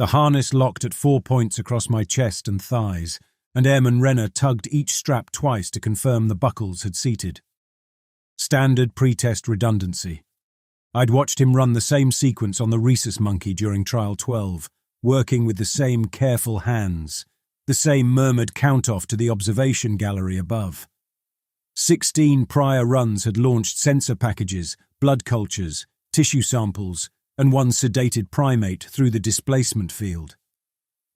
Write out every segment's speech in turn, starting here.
The harness locked at 4 points across my chest and thighs, and Airman Renner tugged each strap twice to confirm the buckles had seated. Standard pre-test redundancy. I'd watched him run the same sequence on the rhesus monkey during Trial 12, working with the same careful hands, the same murmured count-off to the observation gallery above. 16 prior runs had launched sensor packages, blood cultures, tissue samples, and one sedated primate through the displacement field.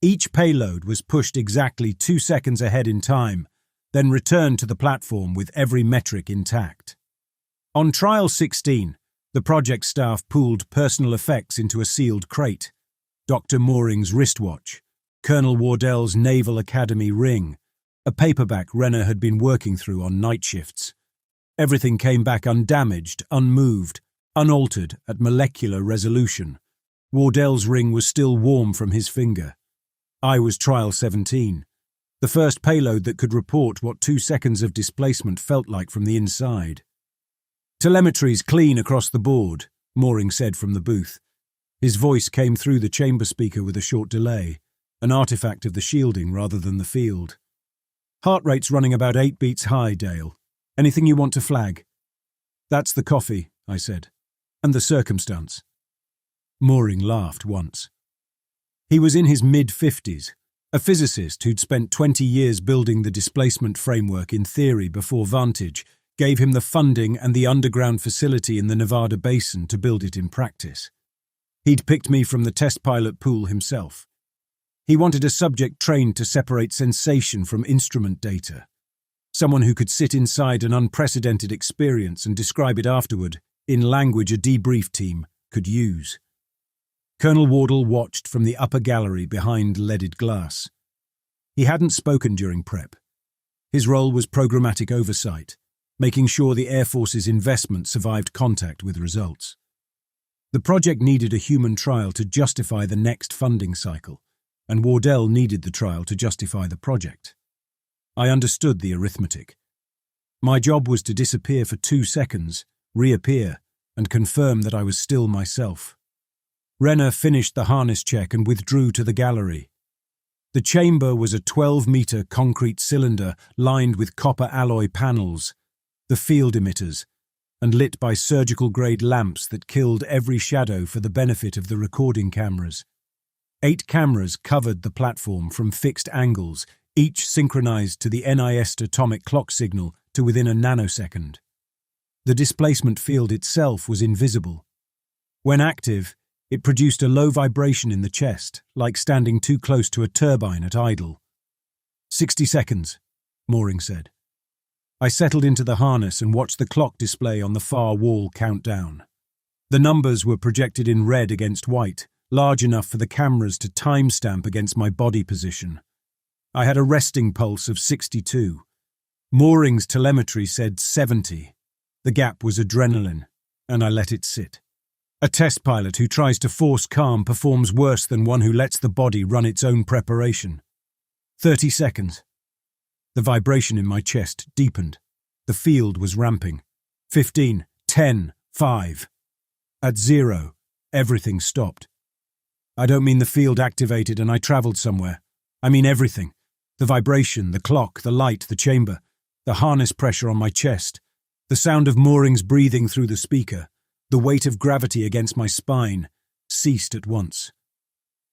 Each payload was pushed exactly 2 seconds ahead in time, then returned to the platform with every metric intact. On Trial 16, the project staff pooled personal effects into a sealed crate: Dr. Mooring's wristwatch, Colonel Wardell's Naval Academy ring, a paperback Renner had been working through on night shifts. Everything came back undamaged, unmoved, unaltered at molecular resolution. Wardell's ring was still warm from his finger. I was Trial 17, the first payload that could report what 2 seconds of displacement felt like from the inside. "Telemetry's clean across the board," Mooring said from the booth. His voice came through the chamber speaker with a short delay, an artifact of the shielding rather than the field. "Heart rate's running about 8 beats high, Dale. Anything you want to flag?" "That's the coffee," I said. "And the circumstance." Mooring laughed once. He was in his mid-50s, a physicist who'd spent 20 years building the displacement framework in theory before Vantage gave him the funding and the underground facility in the Nevada basin to build it in practice. He'd picked me from the test pilot pool himself. He wanted a subject trained to separate sensation from instrument data, someone who could sit inside an unprecedented experience and describe it afterward in language a debrief team could use. Colonel Wardell watched from the upper gallery behind leaded glass. He hadn't spoken during prep. His role was programmatic oversight, making sure the Air Force's investment survived contact with results. The project needed a human trial to justify the next funding cycle, and Wardell needed the trial to justify the project. I understood the arithmetic. My job was to disappear for 2 seconds, reappear, and confirm that I was still myself. Renner finished the harness check and withdrew to the gallery. The chamber was a 12-meter concrete cylinder lined with copper alloy panels, the field emitters, and lit by surgical-grade lamps that killed every shadow for the benefit of the recording cameras. 8 cameras covered the platform from fixed angles, each synchronized to the NIST atomic clock signal to within a nanosecond. The displacement field itself was invisible. When active, it produced a low vibration in the chest, like standing too close to a turbine at idle. 60 seconds, Mooring said. I settled into the harness and watched the clock display on the far wall count down. The numbers were projected in red against white, large enough for the cameras to timestamp against my body position. I had a resting pulse of 62. Mooring's telemetry said 70. The gap was adrenaline, and I let it sit. A test pilot who tries to force calm performs worse than one who lets the body run its own preparation. 30 seconds. The vibration in my chest deepened. The field was ramping. 15, 10, 5. At 0, everything stopped. I don't mean the field activated and I travelled somewhere. I mean everything. The vibration, the clock, the light, the chamber, the harness pressure on my chest, the sound of Mooring's breathing through the speaker, the weight of gravity against my spine, ceased at once.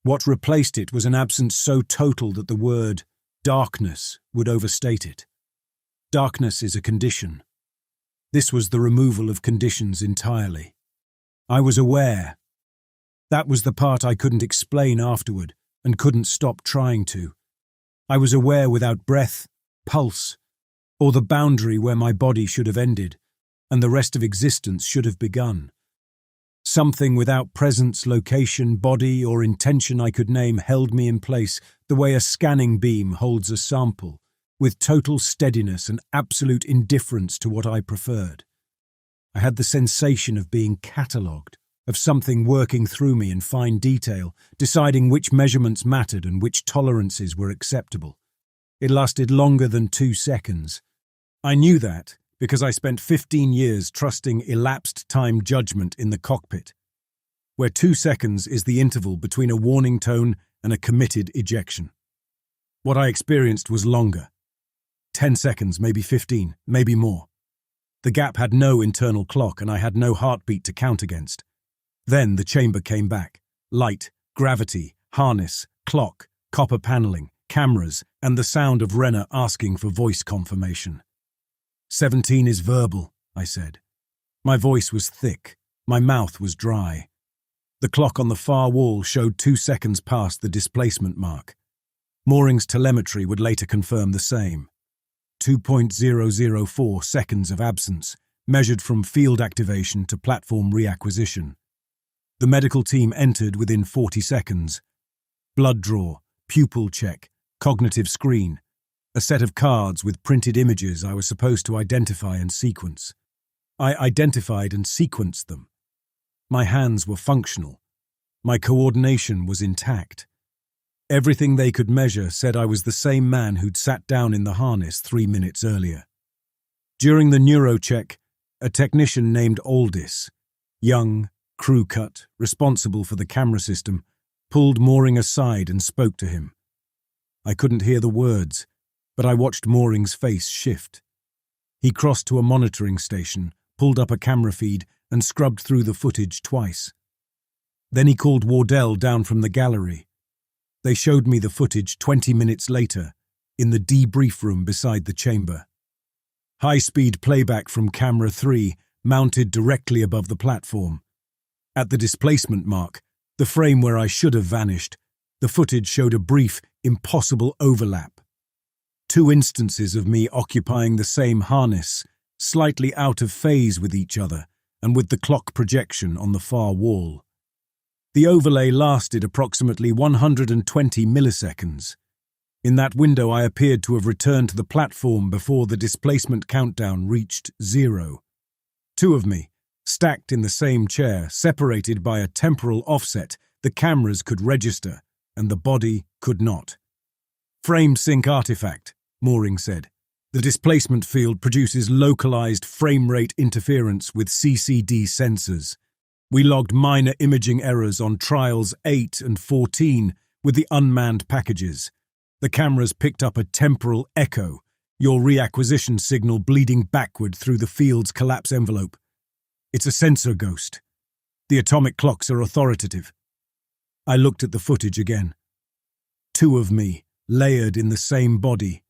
What replaced it was an absence so total that the word darkness would overstate it. Darkness is a condition. This was the removal of conditions entirely. I was aware. That was the part I couldn't explain afterward and couldn't stop trying to. I was aware without breath, pulse, or the boundary where my body should have ended and the rest of existence should have begun. Something without presence, location, body, or intention I could name held me in place the way a scanning beam holds a sample, with total steadiness and absolute indifference to what I preferred. I had the sensation of being catalogued, of something working through me in fine detail, deciding which measurements mattered and which tolerances were acceptable. It lasted longer than 2 seconds. I knew that because I spent 15 years trusting elapsed time judgment in the cockpit. where 2 seconds is the interval between a warning tone and a committed ejection. What I experienced was longer. 10 seconds, maybe 15, maybe more. The gap had no internal clock and I had no heartbeat to count against. Then the chamber came back. Light, gravity, harness, clock, copper paneling, cameras, and the sound of Renner asking for voice confirmation. 17 is verbal, I said. My voice was thick. My mouth was dry. The clock on the far wall showed 2 seconds past the displacement mark. Mooring's telemetry would later confirm the same. 2.004 seconds of absence, measured from field activation to platform reacquisition. The medical team entered within 40 seconds. Blood draw, pupil check, cognitive screen, a set of cards with printed images I was supposed to identify and sequence. I identified and sequenced them. My hands were functional. My coordination was intact. Everything they could measure said I was the same man who'd sat down in the harness 3 minutes earlier. During the neurocheck, a technician named Aldis, young, crew-cut, responsible for the camera system, pulled Mooring aside and spoke to him. I couldn't hear the words, but I watched Mooring's face shift. He crossed to a monitoring station, pulled up a camera feed, and scrubbed through the footage twice. Then he called Wardell down from the gallery. They showed me the footage 20 minutes later, in the debrief room beside the chamber. High-speed playback from camera 3, mounted directly above the platform. At the displacement mark, the frame where I should have vanished, the footage showed a brief, impossible overlap. 2 instances of me occupying the same harness, slightly out of phase with each other, and with the clock projection on the far wall. The overlay lasted approximately 120 milliseconds. In that window I appeared to have returned to the platform before the displacement countdown reached 0. 2 of me, stacked in the same chair, separated by a temporal offset, the cameras could register, and the body could not. Frame sync artifact, Mooring said. The displacement field produces localized frame rate interference with CCD sensors. We logged minor imaging errors on trials 8 and 14 with the unmanned packages. The cameras picked up a temporal echo, your reacquisition signal bleeding backward through the field's collapse envelope. It's a sensor ghost. The atomic clocks are authoritative. I looked at the footage again. 2 of me, layered in the same body,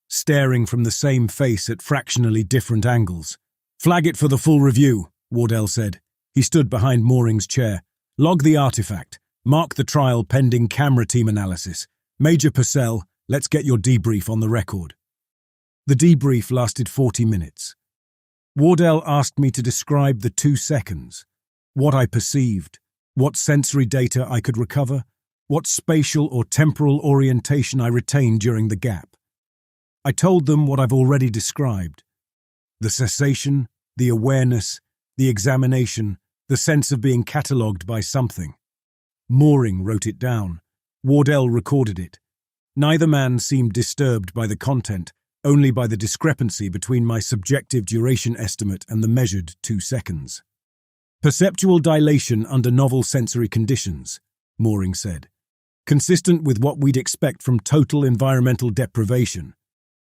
staring from the same face at fractionally different angles. Flag it for the full review, Wardell said. He stood behind Mooring's chair. Log the artifact. Mark the trial pending camera team analysis. Major Purcell, let's get your debrief on the record. The debrief lasted 40 minutes. Wardell asked me to describe the 2 seconds, what I perceived, what sensory data I could recover, what spatial or temporal orientation I retained during the gap. I told them what I've already described. The cessation, the awareness, the examination, the sense of being catalogued by something. Mooring wrote it down. Wardell recorded it. Neither man seemed disturbed by the content, only by the discrepancy between my subjective duration estimate and the measured 2 seconds. Perceptual dilation under novel sensory conditions, Mooring said. Consistent with what we'd expect from total environmental deprivation.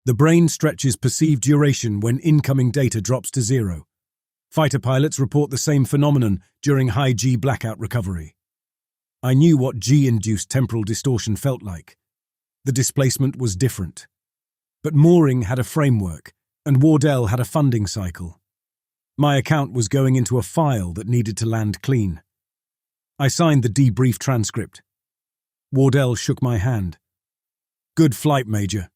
The brain stretches perceived duration when incoming data drops to 0. Fighter pilots report the same phenomenon during high G blackout recovery. I knew what G-induced temporal distortion felt like. The displacement was different. But Mooring had a framework, and Wardell had a funding cycle. My account was going into a file that needed to land clean. I signed the debrief transcript. Wardell shook my hand. Good flight, Major.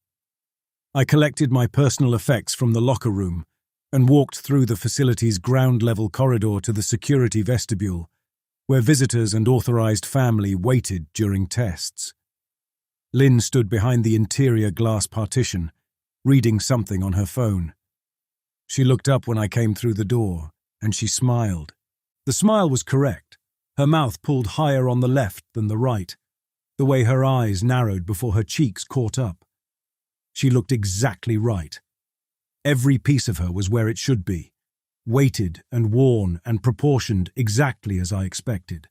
I collected my personal effects from the locker room and walked through the facility's ground-level corridor to the security vestibule, where visitors and authorized family waited during tests. Lynn stood behind the interior glass partition, reading something on her phone. She looked up when I came through the door, and she smiled. The smile was correct, her mouth pulled higher on the left than the right, the way her eyes narrowed before her cheeks caught up. She looked exactly right. Every piece of her was where it should be, weighted and worn and proportioned exactly as I expected.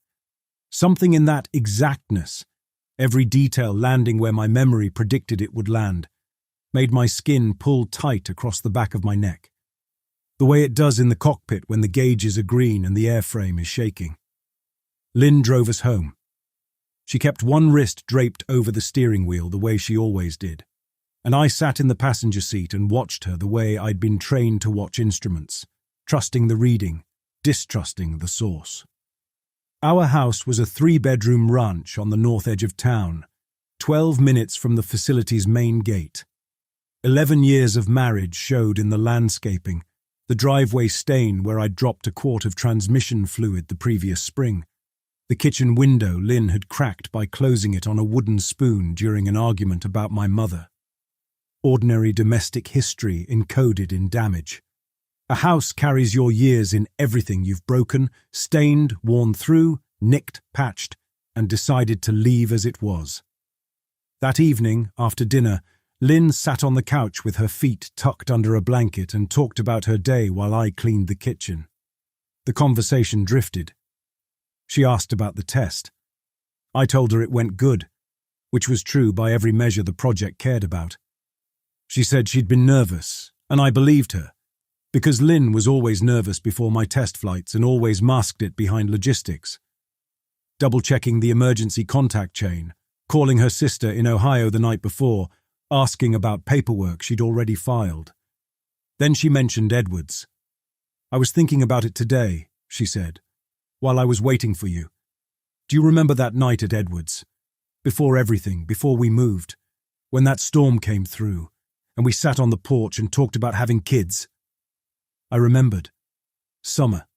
Something in that exactness, every detail landing where my memory predicted it would land, made my skin pull tight across the back of my neck, the way it does in the cockpit when the gauges are green and the airframe is shaking. Lynn drove us home. She kept one wrist draped over the steering wheel the way she always did, and I sat in the passenger seat and watched her the way I'd been trained to watch instruments, trusting the reading, distrusting the source. Our house was a 3-bedroom ranch on the north edge of town, 12 minutes from the facility's main gate. 11 years of marriage showed in the landscaping, the driveway stain where I'd dropped a quart of transmission fluid the previous spring, the kitchen window Lynn had cracked by closing it on a wooden spoon during an argument about my mother. Ordinary domestic history encoded in damage. A house carries your years in everything you've broken, stained, worn through, nicked, patched, and decided to leave as it was. That evening, after dinner, Lynn sat on the couch with her feet tucked under a blanket and talked about her day while I cleaned the kitchen. The conversation drifted. She asked about the test. I told her it went good, which was true by every measure the project cared about. She said she'd been nervous, and I believed her, because Lynn was always nervous before my test flights and always masked it behind logistics. Double-checking the emergency contact chain, calling her sister in Ohio the night before, asking about paperwork she'd already filed. Then she mentioned Edwards. "I was thinking about it today," she said, "while I was waiting for you. Do you remember that night at Edwards? Before everything, before we moved, when that storm came through, and we sat on the porch and talked about having kids?" I remembered. Summer,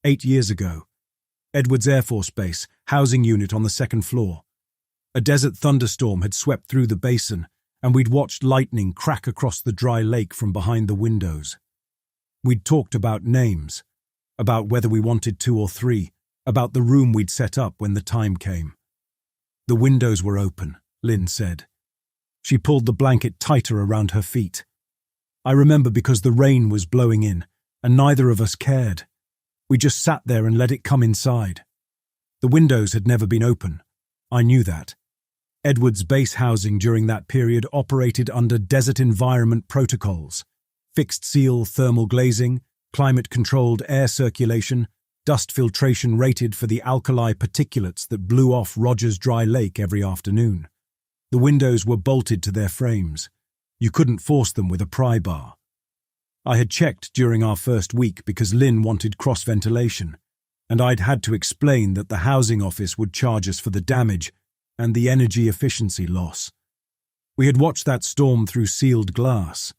8 years ago. Edwards Air Force Base, housing unit on the 2nd floor. A desert thunderstorm had swept through the basin, and we'd watched lightning crack across the dry lake from behind the windows. We'd talked about names, about whether we wanted 2 or 3, about the room we'd set up when the time came. The windows were open, Lynn said. She pulled the blanket tighter around her feet. I remember because the rain was blowing in, and neither of us cared. We just sat there and let it come inside. The windows had never been open. I knew that. Edwards base housing during that period operated under desert environment protocols: fixed seal thermal glazing, climate-controlled air circulation, dust filtration rated for the alkali particulates that blew off Rogers Dry Lake every afternoon. The windows were bolted to their frames. You couldn't force them with a pry bar. I had checked during our first week because Lynn wanted cross-ventilation, and I'd had to explain that the housing office would charge us for the damage and the energy efficiency loss. We had watched that storm through sealed glass.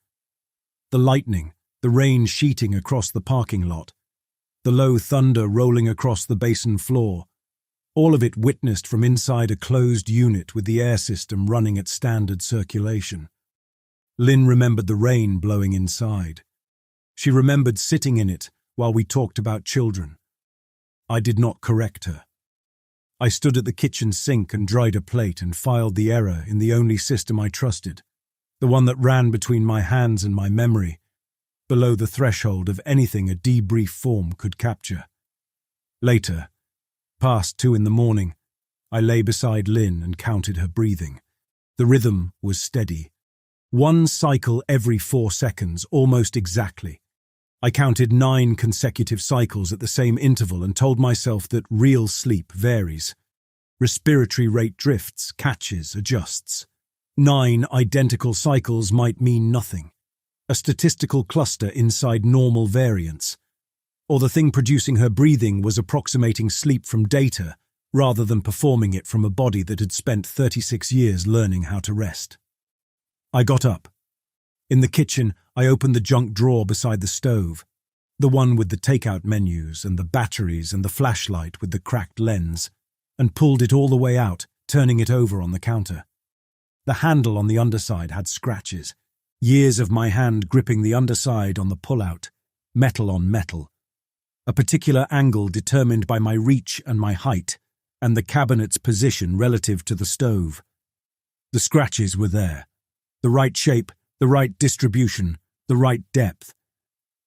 The lightning, the rain sheeting across the parking lot, the low thunder rolling across the basin floor, all of it witnessed from inside a closed unit with the air system running at standard circulation. Lynn remembered the rain blowing inside. She remembered sitting in it while we talked about children. I did not correct her. I stood at the kitchen sink and dried a plate and filed the error in the only system I trusted, the one that ran between my hands and my memory, below the threshold of anything a debrief form could capture. Later, past 2 in the morning, I lay beside Lynn and counted her breathing. The rhythm was steady. 1 cycle every 4 seconds, almost exactly. I counted 9 consecutive cycles at the same interval and told myself that real sleep varies. Respiratory rate drifts, catches, adjusts. 9 identical cycles might mean nothing. A statistical cluster inside normal variance. Or the thing producing her breathing was approximating sleep from data rather than performing it from a body that had spent 36 years learning how to rest. I got up. In the kitchen, I opened the junk drawer beside the stove, the one with the takeout menus and the batteries and the flashlight with the cracked lens, and pulled it all the way out, turning it over on the counter. The handle on the underside had scratches, years of my hand gripping the underside on the pull-out, metal on metal. A particular angle determined by my reach and my height, and the cabinet's position relative to the stove. The scratches were there. The right shape, the right distribution, the right depth.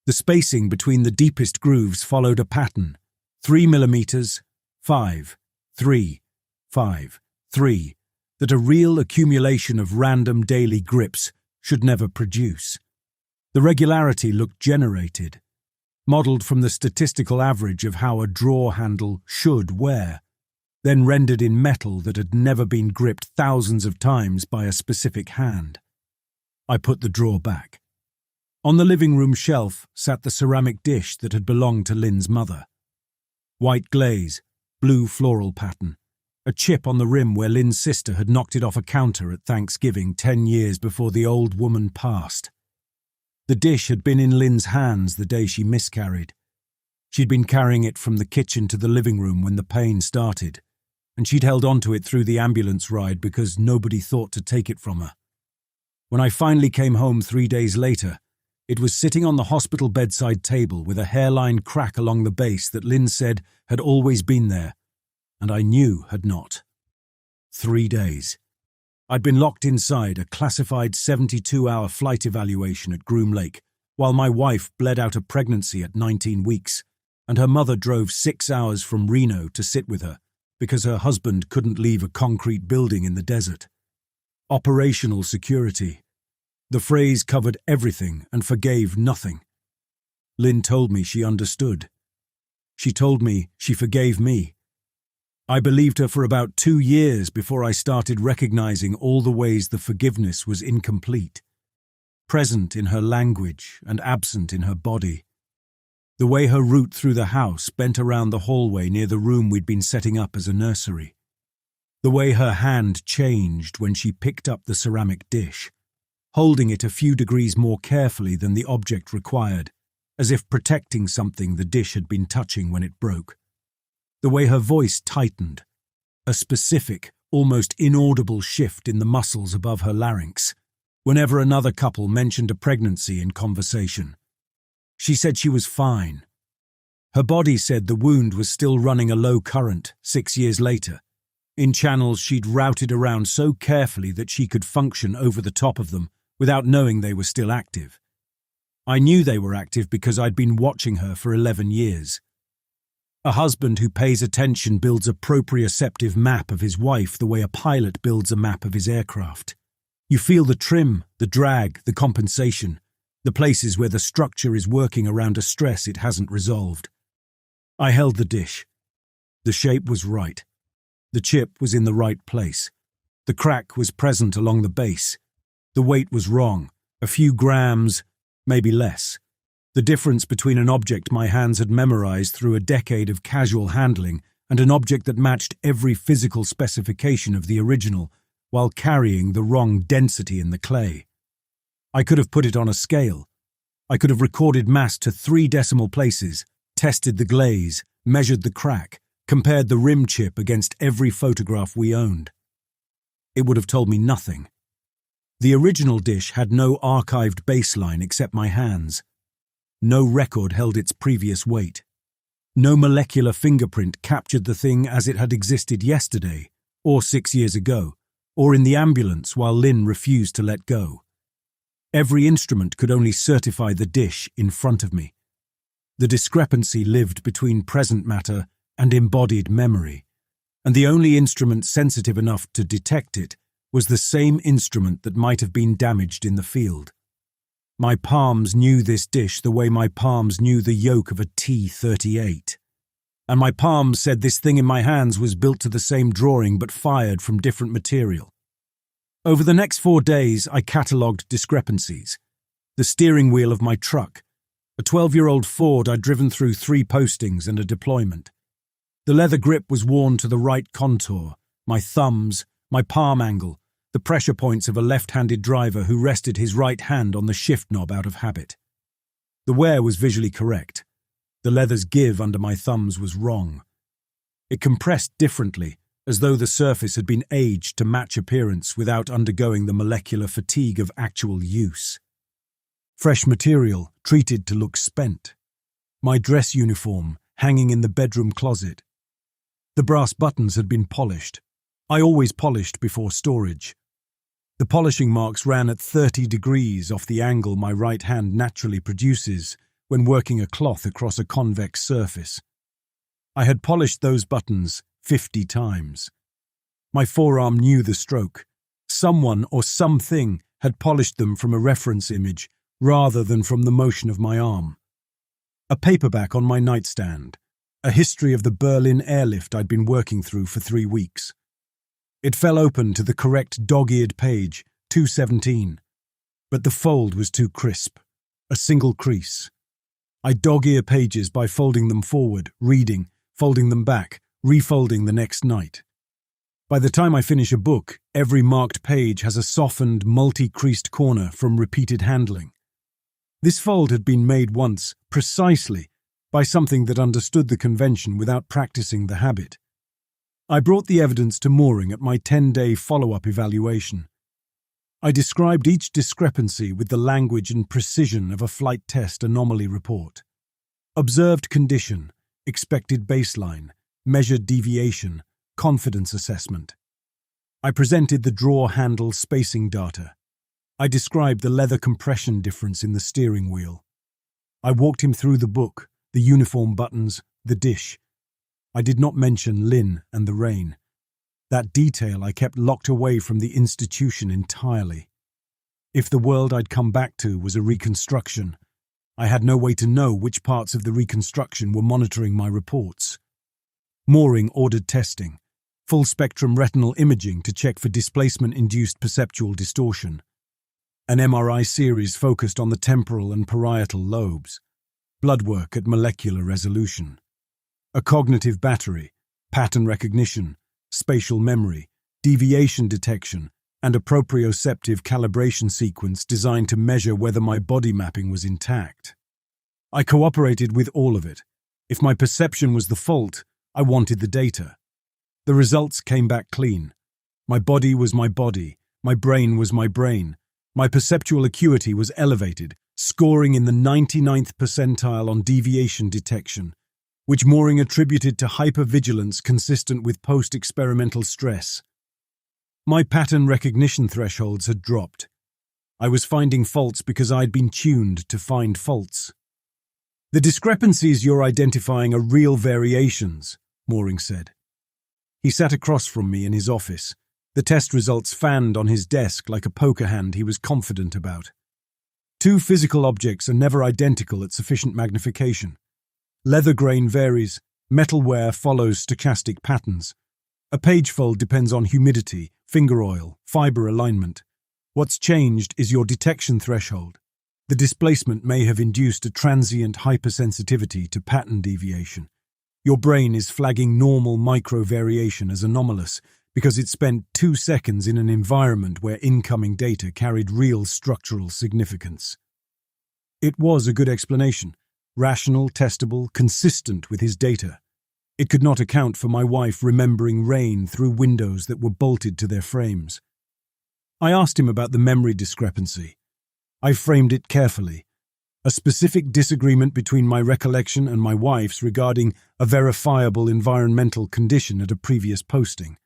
The spacing between the deepest grooves followed a pattern: 3 millimeters, 5, 3, 5, 3, that a real accumulation of random daily grips should never produce. The regularity looked generated, modelled from the statistical average of how a drawer handle should wear, then rendered in metal that had never been gripped thousands of times by a specific hand. I put the drawer back. On the living room shelf sat the ceramic dish that had belonged to Lynn's mother. White glaze, blue floral pattern, a chip on the rim where Lynn's sister had knocked it off a counter at Thanksgiving 10 years before the old woman passed. The dish had been in Lynn's hands the day she miscarried. She'd been carrying it from the kitchen to the living room when the pain started, and she'd held onto it through the ambulance ride because nobody thought to take it from her. When I finally came home 3 days later, it was sitting on the hospital bedside table with a hairline crack along the base that Lynn said had always been there, and I knew had not. 3 days. I'd been locked inside a classified 72-hour flight evaluation at Groom Lake, while my wife bled out a pregnancy at 19 weeks, and her mother drove 6 hours from Reno to sit with her because her husband couldn't leave a concrete building in the desert. Operational security. The phrase covered everything and forgave nothing. Lynn told me she understood. She told me she forgave me. I believed her for about 2 years before I started recognizing all the ways the forgiveness was incomplete, present in her language and absent in her body. The way her route through the house bent around the hallway near the room we'd been setting up as a nursery. The way her hand changed when she picked up the ceramic dish, holding it a few degrees more carefully than the object required, as if protecting something the dish had been touching when it broke. The way her voice tightened, a specific, almost inaudible shift in the muscles above her larynx, whenever another couple mentioned a pregnancy in conversation. She said she was fine. Her body said the wound was still running a low current 6 years later, in channels she'd routed around so carefully that she could function over the top of them without knowing they were still active. I knew they were active because I'd been watching her for 11 years. A husband who pays attention builds a proprioceptive map of his wife the way a pilot builds a map of his aircraft. You feel the trim, the drag, the compensation, the places where the structure is working around a stress it hasn't resolved. I held the dish. The shape was right. The chip was in the right place. The crack was present along the base. The weight was wrong, a few grams, maybe less. The difference between an object my hands had memorized through a decade of casual handling and an object that matched every physical specification of the original while carrying the wrong density in the clay. I could have put it on a scale. I could have recorded mass to 3 decimal places, tested the glaze, measured the crack, compared the rim chip against every photograph we owned. It would have told me nothing. The original dish had no archived baseline except my hands. No record held its previous weight. No molecular fingerprint captured the thing as it had existed yesterday, or 6 years ago, or in the ambulance while Lynn refused to let go. Every instrument could only certify the dish in front of me. The discrepancy lived between present matter and embodied memory, and the only instrument sensitive enough to detect it was the same instrument that might have been damaged in the field. My palms knew this dish the way my palms knew the yoke of a T-38. And my palms said this thing in my hands was built to the same drawing but fired from different material. Over the next 4 days, I catalogued discrepancies. The steering wheel of my truck, a 12-year-old Ford I'd driven through 3 postings and a deployment. The leather grip was worn to the right contour, my thumbs, my palm angle, the pressure points of a left-handed driver who rested his right hand on the shift knob out of habit. The wear was visually correct. The leather's give under my thumbs was wrong. It compressed differently, as though the surface had been aged to match appearance without undergoing the molecular fatigue of actual use. Fresh material, treated to look spent. My dress uniform, hanging in the bedroom closet. The brass buttons had been polished. I always polished before storage. The polishing marks ran at 30 degrees off the angle my right hand naturally produces when working a cloth across a convex surface. I had polished those buttons 50 times. My forearm knew the stroke. Someone or something had polished them from a reference image rather than from the motion of my arm. A paperback on my nightstand, a history of the Berlin airlift I'd been working through for 3 weeks. It fell open to the correct dog-eared page, 217, but the fold was too crisp, a single crease. I dog-ear pages by folding them forward, reading, folding them back, refolding the next night. By the time I finish a book, every marked page has a softened, multi-creased corner from repeated handling. This fold had been made once, precisely, by something that understood the convention without practicing the habit. I brought the evidence to Mooring at my 10-day follow-up evaluation. I described each discrepancy with the language and precision of a flight test anomaly report. Observed condition, expected baseline, measured deviation, confidence assessment. I presented the drawer handle spacing data. I described the leather compression difference in the steering wheel. I walked him through the book, the uniform buttons, the dish. I did not mention Lynn and the rain. That detail I kept locked away from the institution entirely. If the world I'd come back to was a reconstruction, I had no way to know which parts of the reconstruction were monitoring my reports. Mooring ordered testing, full-spectrum retinal imaging to check for displacement-induced perceptual distortion. An MRI series focused on the temporal and parietal lobes. Blood work at molecular resolution. A cognitive battery, pattern recognition, spatial memory, deviation detection, and a proprioceptive calibration sequence designed to measure whether my body mapping was intact. I cooperated with all of it. If my perception was the fault, I wanted the data. The results came back clean. My body was my body, my brain was my brain. My perceptual acuity was elevated, scoring in the 99th percentile on deviation detection, which Mooring attributed to hypervigilance consistent with post-experimental stress. My pattern recognition thresholds had dropped. I was finding faults because I'd been tuned to find faults. The discrepancies you're identifying are real variations, Mooring said. He sat across from me in his office, the test results fanned on his desk like a poker hand he was confident about. 2 physical objects are never identical at sufficient magnification. Leather grain varies, metalware follows stochastic patterns. A page fold depends on humidity, finger oil, fiber alignment. What's changed is your detection threshold. The displacement may have induced a transient hypersensitivity to pattern deviation. Your brain is flagging normal micro-variation as anomalous because it spent 2 seconds in an environment where incoming data carried real structural significance. It was a good explanation, rational, testable, consistent with his data. It could not account for my wife remembering rain through windows that were bolted to their frames. I asked him about the memory discrepancy. I framed it carefully. A specific disagreement between my recollection and my wife's regarding a verifiable environmental condition at a previous posting.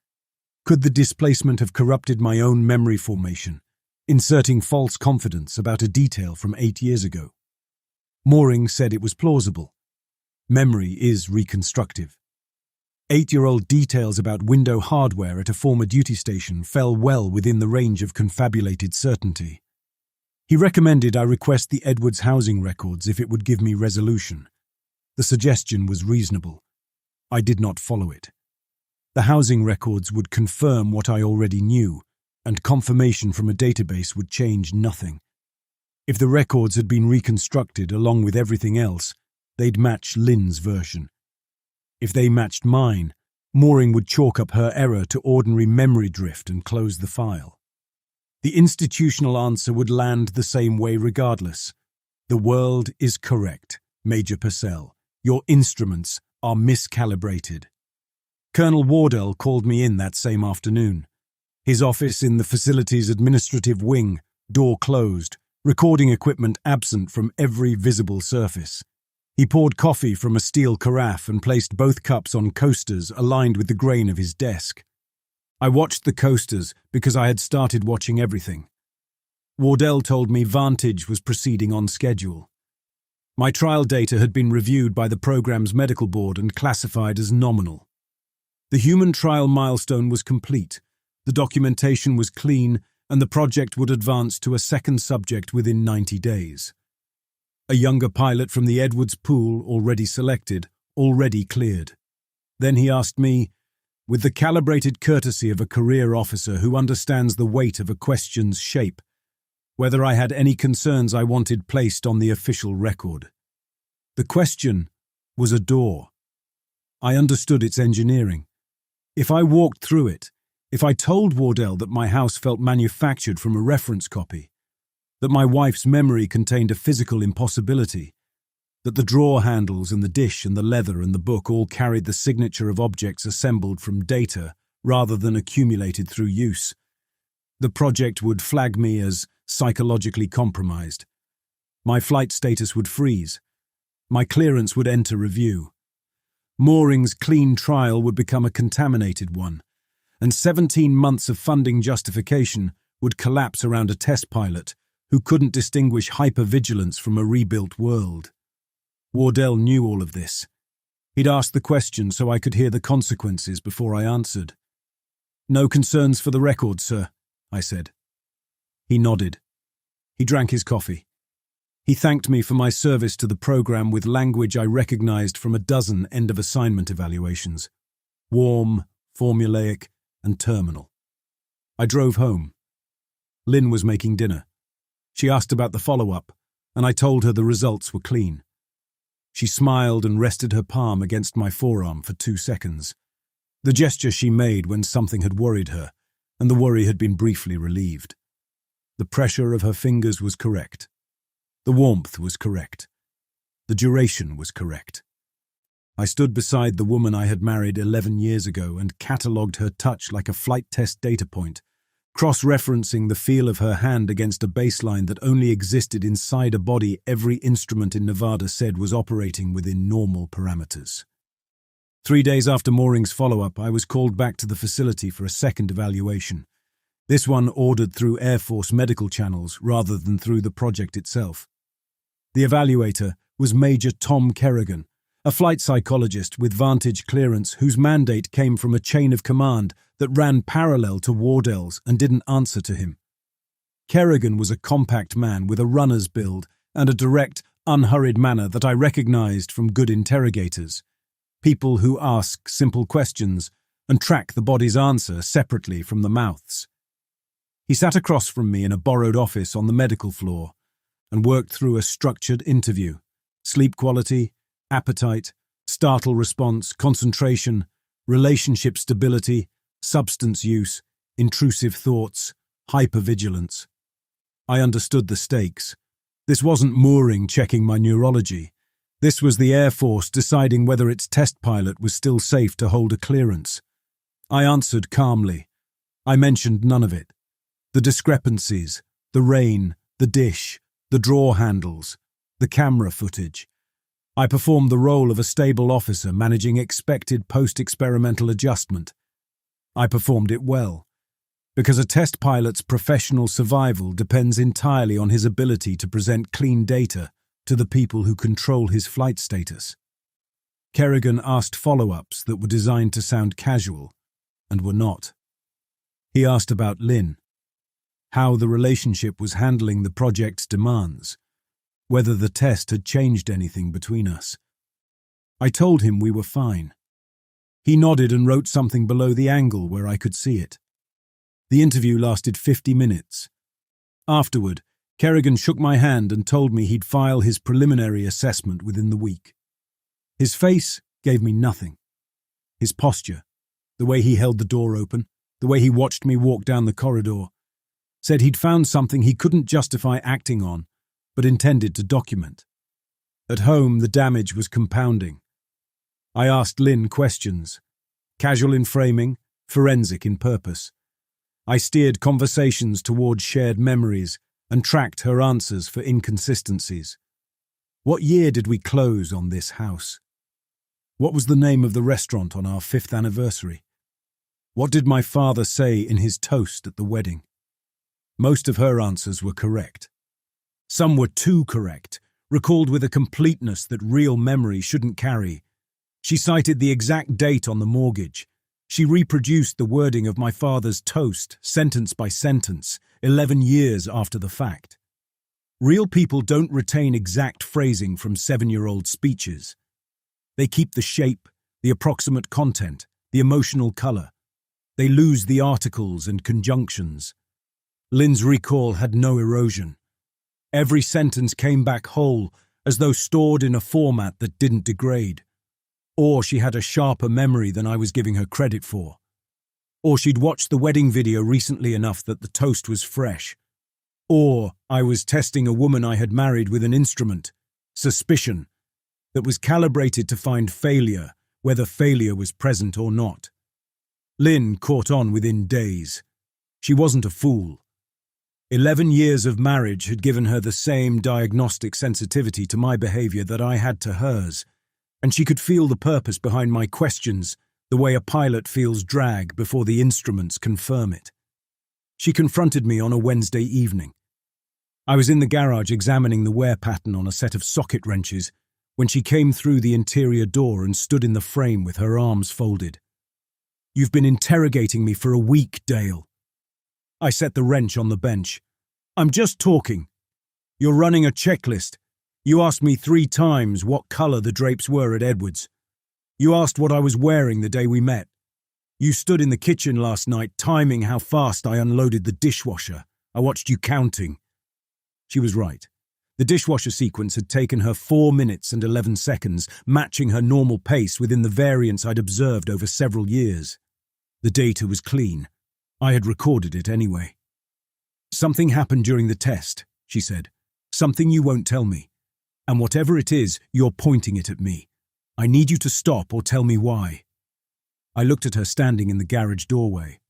Could the displacement have corrupted my own memory formation, inserting false confidence about a detail from 8 years ago? Mooring said it was plausible. Memory is reconstructive. 8-year-old details about window hardware at a former duty station fell well within the range of confabulated certainty. He recommended I request the Edwards housing records if it would give me resolution. The suggestion was reasonable. I did not follow it. The housing records would confirm what I already knew, and confirmation from a database would change nothing. If the records had been reconstructed along with everything else, they'd match Lynn's version. If they matched mine, Mooring would chalk up her error to ordinary memory drift and close the file. The institutional answer would land the same way regardless. The world is correct, Major Purcell. Your instruments are miscalibrated. Colonel Wardell called me in that same afternoon. His office in the facility's administrative wing, door closed, recording equipment absent from every visible surface. He poured coffee from a steel carafe and placed both cups on coasters aligned with the grain of his desk. I watched the coasters because I had started watching everything. Wardell told me Vantage was proceeding on schedule. My trial data had been reviewed by the program's medical board and classified as nominal. The human trial milestone was complete, the documentation was clean, and the project would advance to a second subject within 90 days. A younger pilot from the Edwards pool, already selected, already cleared. Then he asked me, with the calibrated courtesy of a career officer who understands the weight of a question's shape, whether I had any concerns I wanted placed on the official record. The question was a door. I understood its engineering. If I walked through it, if I told Wardell that my house felt manufactured from a reference copy, that my wife's memory contained a physical impossibility, that the drawer handles and the dish and the leather and the book all carried the signature of objects assembled from data rather than accumulated through use, the project would flag me as psychologically compromised. My flight status would freeze. My clearance would enter review. Mooring's clean trial would become a contaminated one, and 17 months of funding justification would collapse around a test pilot who couldn't distinguish hypervigilance from a rebuilt world. Wardell knew all of this. He'd asked the question so I could hear the consequences before I answered. "No concerns for the record, sir," I said. He nodded. He drank his coffee. He thanked me for my service to the program with language I recognized from a dozen end-of-assignment evaluations. Warm, formulaic, and terminal. I drove home. Lynn was making dinner. She asked about the follow-up, and I told her the results were clean. She smiled and rested her palm against my forearm for 2 seconds, the gesture she made when something had worried her, and the worry had been briefly relieved. The pressure of her fingers was correct. The warmth was correct. The duration was correct. I stood beside the woman I had married 11 years ago and catalogued her touch like a flight test data point, cross-referencing the feel of her hand against a baseline that only existed inside a body every instrument in Nevada said was operating within normal parameters. 3 days after Mooring's follow-up, I was called back to the facility for a second evaluation. This one ordered through Air Force medical channels rather than through the project itself. The evaluator was Major Tom Kerrigan, a flight psychologist with Vantage clearance whose mandate came from a chain of command that ran parallel to Wardell's and didn't answer to him. Kerrigan was a compact man with a runner's build and a direct, unhurried manner that I recognized from good interrogators, people who ask simple questions and track the body's answer separately from the mouth's. He sat across from me in a borrowed office on the medical floor and worked through a structured interview: sleep quality, appetite, startle response, concentration, relationship stability, substance use, intrusive thoughts, hypervigilance. I understood the stakes. This wasn't Mooring checking my neurology. This was the Air Force deciding whether its test pilot was still safe to hold a clearance. I answered calmly. I mentioned none of it. The discrepancies, the rain, the dish, the drawer handles, the camera footage. I performed the role of a stable officer managing expected post-experimental adjustment. I performed it well, because a test pilot's professional survival depends entirely on his ability to present clean data to the people who control his flight status. Kerrigan asked follow-ups that were designed to sound casual, and were not. He asked about Lynn, how the relationship was handling the project's demands, whether the test had changed anything between us. I told him we were fine. He nodded and wrote something below the angle where I could see it. The interview lasted 50 minutes. Afterward, Kerrigan shook my hand and told me he'd file his preliminary assessment within the week. His face gave me nothing. His posture, the way he held the door open, the way he watched me walk down the corridor, said he'd found something he couldn't justify acting on, but intended to document. At home, the damage was compounding. I asked Lynn questions, casual in framing, forensic in purpose. I steered conversations toward shared memories and tracked her answers for inconsistencies. What year did we close on this house? What was the name of the restaurant on our 5th anniversary? What did my father say in his toast at the wedding? Most of her answers were correct. Some were too correct, recalled with a completeness that real memory shouldn't carry. She cited the exact date on the mortgage. She reproduced the wording of my father's toast, sentence by sentence, 11 years after the fact. Real people don't retain exact phrasing from 7-year-old speeches. They keep the shape, the approximate content, the emotional color. They lose the articles and conjunctions. Lynn's recall had no erosion. Every sentence came back whole, as though stored in a format that didn't degrade. Or she had a sharper memory than I was giving her credit for. Or she'd watched the wedding video recently enough that the toast was fresh. Or I was testing a woman I had married with an instrument, suspicion, that was calibrated to find failure, whether failure was present or not. Lynn caught on within days. She wasn't a fool. 11 years of marriage had given her the same diagnostic sensitivity to my behavior that I had to hers, and she could feel the purpose behind my questions, the way a pilot feels drag before the instruments confirm it. She confronted me on a Wednesday evening. I was in the garage examining the wear pattern on a set of socket wrenches when she came through the interior door and stood in the frame with her arms folded. "You've been interrogating me for a week, Dale." I set the wrench on the bench. "I'm just talking. You're running a checklist. You asked me 3 times what color the drapes were at Edwards. You asked what I was wearing the day we met. You stood in the kitchen last night timing how fast I unloaded the dishwasher. I watched you counting." She was right. The dishwasher sequence had taken her 4 minutes and 11 seconds, matching her normal pace within the variance I'd observed over several years. The data was clean. I had recorded it anyway. "Something happened during the test," she said. "Something you won't tell me. And whatever it is, you're pointing it at me. I need you to stop or tell me why." I looked at her standing in the garage doorway.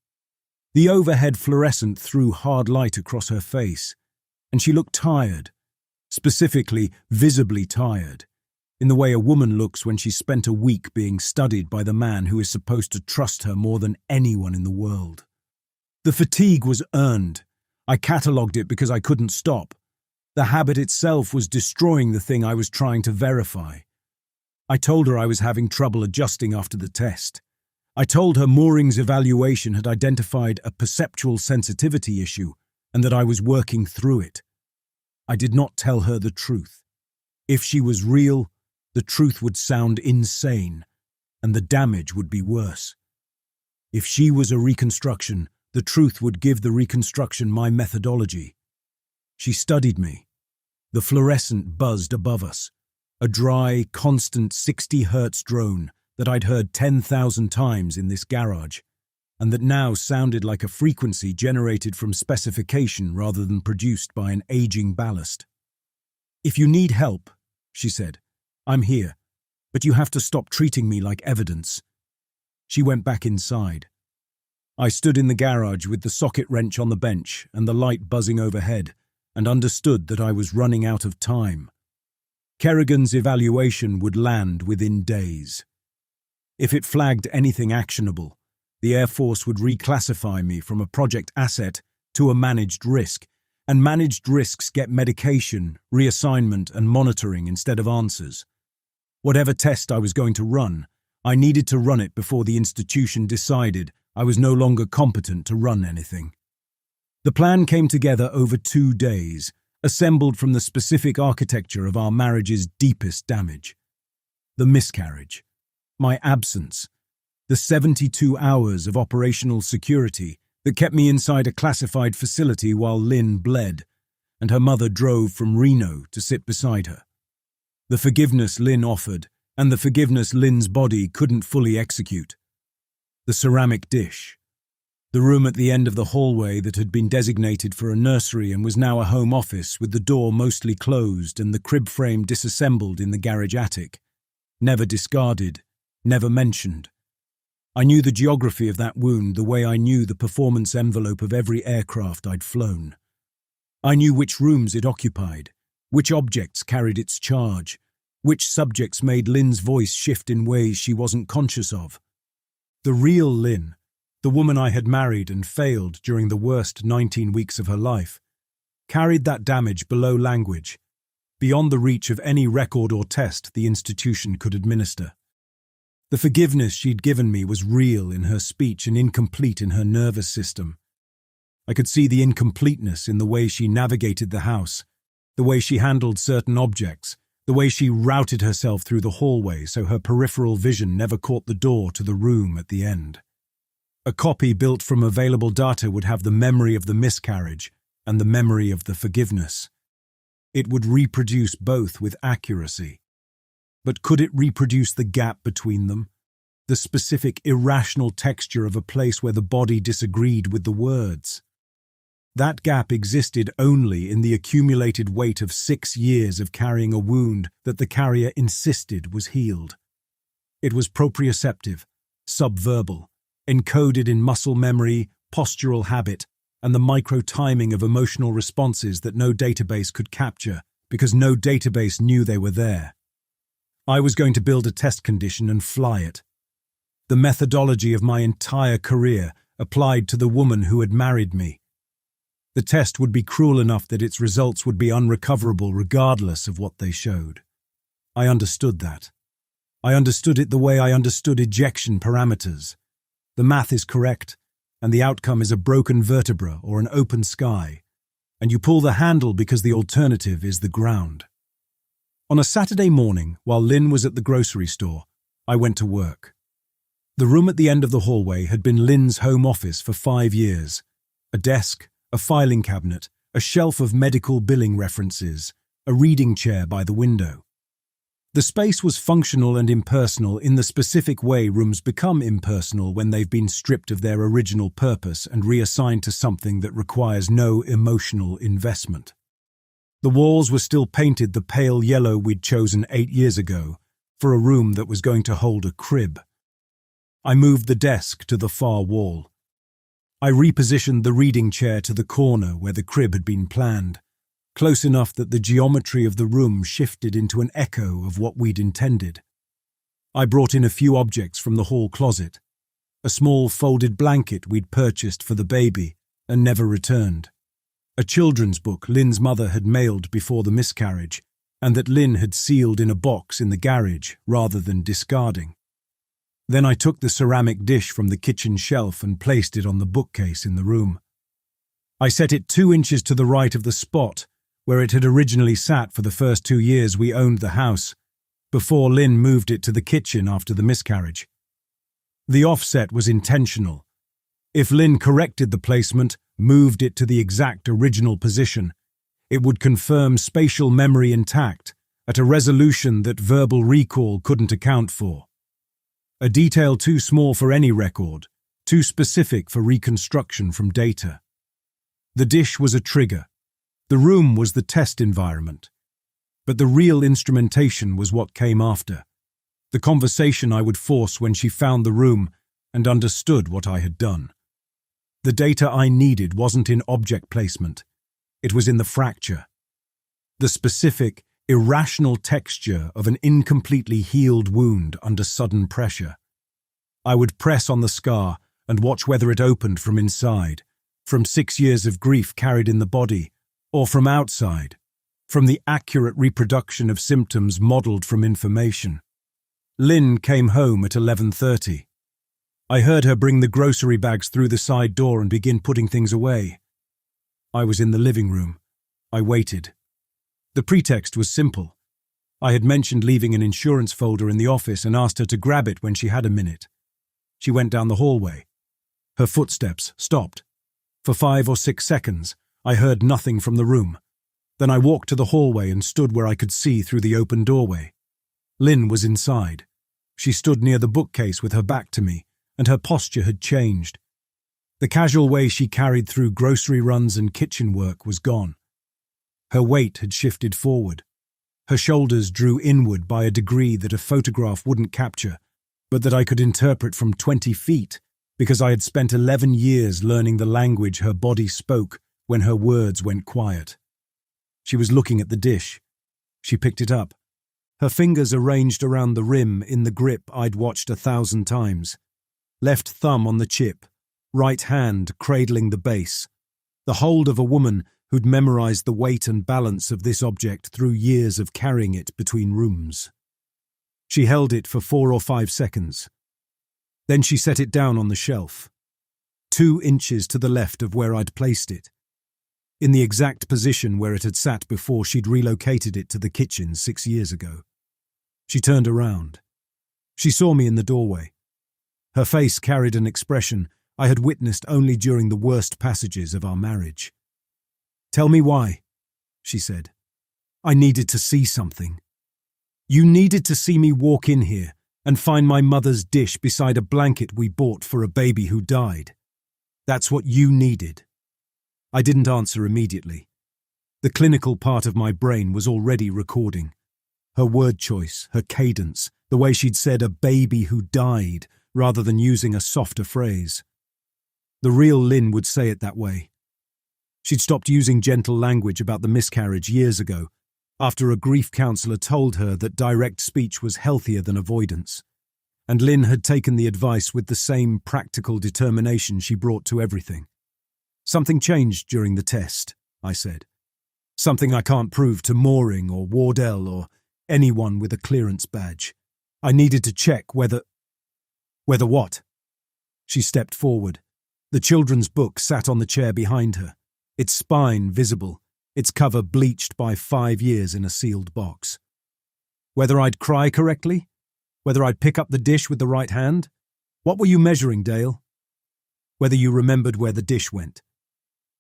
The overhead fluorescent threw hard light across her face, and she looked tired, specifically visibly tired, in the way a woman looks when she's spent a week being studied by the man who is supposed to trust her more than anyone in the world. The fatigue was earned. I catalogued it because I couldn't stop. The habit itself was destroying the thing I was trying to verify. I told her I was having trouble adjusting after the test. I told her Mooring's evaluation had identified a perceptual sensitivity issue and that I was working through it. I did not tell her the truth. If she was real, the truth would sound insane, and the damage would be worse. If she was a reconstruction, the truth would give the reconstruction my methodology. She studied me. The fluorescent buzzed above us, a dry, constant 60 Hz drone that I'd heard 10,000 times in this garage, and that now sounded like a frequency generated from specification rather than produced by an aging ballast. "If you need help," she said, "I'm here, but you have to stop treating me like evidence." She went back inside. I stood in the garage with the socket wrench on the bench and the light buzzing overhead, and understood that I was running out of time. Kerrigan's evaluation would land within days. If it flagged anything actionable, the Air Force would reclassify me from a project asset to a managed risk, and managed risks get medication, reassignment, and monitoring instead of answers. Whatever test I was going to run, I needed to run it before the institution decided I was no longer competent to run anything. The plan came together over 2 days, assembled from the specific architecture of our marriage's deepest damage. The miscarriage, my absence, the 72 hours of operational security that kept me inside a classified facility while Lynn bled, and her mother drove from Reno to sit beside her. The forgiveness Lynn offered, and the forgiveness Lynn's body couldn't fully execute. The ceramic dish. The room at the end of the hallway that had been designated for a nursery and was now a home office with the door mostly closed and the crib frame disassembled in the garage attic. Never discarded, never mentioned. I knew the geography of that wound the way I knew the performance envelope of every aircraft I'd flown. I knew which rooms it occupied, which objects carried its charge, which subjects made Lynn's voice shift in ways she wasn't conscious of. The real Lynn, the woman I had married and failed during the worst 19 weeks of her life, carried that damage below language, beyond the reach of any record or test the institution could administer. The forgiveness she'd given me was real in her speech and incomplete in her nervous system. I could see the incompleteness in the way she navigated the house, the way she handled certain objects, the way she routed herself through the hallway so her peripheral vision never caught the door to the room at the end. A copy built from available data would have the memory of the miscarriage and the memory of the forgiveness. It would reproduce both with accuracy. But could it reproduce the gap between them? The specific irrational texture of a place where the body disagreed with the words? That gap existed only in the accumulated weight of 6 years of carrying a wound that the carrier insisted was healed. It was proprioceptive, subverbal, encoded in muscle memory, postural habit, and the micro-timing of emotional responses that no database could capture because no database knew they were there. I was going to build a test condition and fly it. The methodology of my entire career applied to the woman who had married me. The test would be cruel enough that its results would be unrecoverable regardless of what they showed. I understood that. I understood it the way I understood ejection parameters. The math is correct, and the outcome is a broken vertebra or an open sky, and you pull the handle because the alternative is the ground. On a Saturday morning, while Lynn was at the grocery store, I went to work. The room at the end of the hallway had been Lynn's home office for 5 years. A desk, a filing cabinet, a shelf of medical billing references, a reading chair by the window. The space was functional and impersonal in the specific way rooms become impersonal when they've been stripped of their original purpose and reassigned to something that requires no emotional investment. The walls were still painted the pale yellow we'd chosen 8 years ago for a room that was going to hold a crib. I moved the desk to the far wall. I repositioned the reading chair to the corner where the crib had been planned, close enough that the geometry of the room shifted into an echo of what we'd intended. I brought in a few objects from the hall closet, a small folded blanket we'd purchased for the baby and never returned, a children's book Lynn's mother had mailed before the miscarriage and that Lynn had sealed in a box in the garage rather than discarding. Then I took the ceramic dish from the kitchen shelf and placed it on the bookcase in the room. I set it 2 inches to the right of the spot where it had originally sat for the first 2 years we owned the house, before Lynn moved it to the kitchen after the miscarriage. The offset was intentional. If Lynn corrected the placement, moved it to the exact original position, it would confirm spatial memory intact at a resolution that verbal recall couldn't account for. A detail too small for any record, too specific for reconstruction from data. The dish was a trigger. The room was the test environment. But the real instrumentation was what came after. The conversation I would force when she found the room and understood what I had done. The data I needed wasn't in object placement. It was in the fracture. The specific, irrational texture of an incompletely healed wound under sudden pressure. I would press on the scar and watch whether it opened from inside, from 6 years of grief carried in the body, or from outside, from the accurate reproduction of symptoms modeled from information. Lynn came home at 11:30. I heard her bring the grocery bags through the side door and begin putting things away. I was in the living room. I waited. The pretext was simple. I had mentioned leaving an insurance folder in the office and asked her to grab it when she had a minute. She went down the hallway. Her footsteps stopped. For 5 or 6 seconds, I heard nothing from the room. Then I walked to the hallway and stood where I could see through the open doorway. Lynn was inside. She stood near the bookcase with her back to me, and her posture had changed. The casual way she carried through grocery runs and kitchen work was gone. Her weight had shifted forward. Her shoulders drew inward by a degree that a photograph wouldn't capture, but that I could interpret from 20 feet because I had spent 11 years learning the language her body spoke when her words went quiet. She was looking at the dish. She picked it up. Her fingers arranged around the rim in the grip I'd watched 1,000 times. Left thumb on the chip, right hand cradling the base. The hold of a woman who'd memorized the weight and balance of this object through years of carrying it between rooms. She held it for 4 or 5 seconds. Then she set it down on the shelf, 2 inches to the left of where I'd placed it, in the exact position where it had sat before she'd relocated it to the kitchen 6 years ago. She turned around. She saw me in the doorway. Her face carried an expression I had witnessed only during the worst passages of our marriage. "Tell me why," she said. "I needed to see something. You needed to see me walk in here and find my mother's dish beside a blanket we bought for a baby who died. That's what you needed." I didn't answer immediately. The clinical part of my brain was already recording. Her word choice, her cadence, the way she'd said a baby who died rather than using a softer phrase. The real Lynn would say it that way. She'd stopped using gentle language about the miscarriage years ago, after a grief counselor told her that direct speech was healthier than avoidance, and Lynn had taken the advice with the same practical determination she brought to everything. "Something changed during the test," I said. "Something I can't prove to Mooring or Wardell or anyone with a clearance badge. I needed to check whether..." "Whether what?" She stepped forward. The children's book sat on the chair behind her, its spine visible, its cover bleached by 5 years in a sealed box. "Whether I'd cry correctly? Whether I'd pick up the dish with the right hand? What were you measuring, Dale? Whether you remembered where the dish went."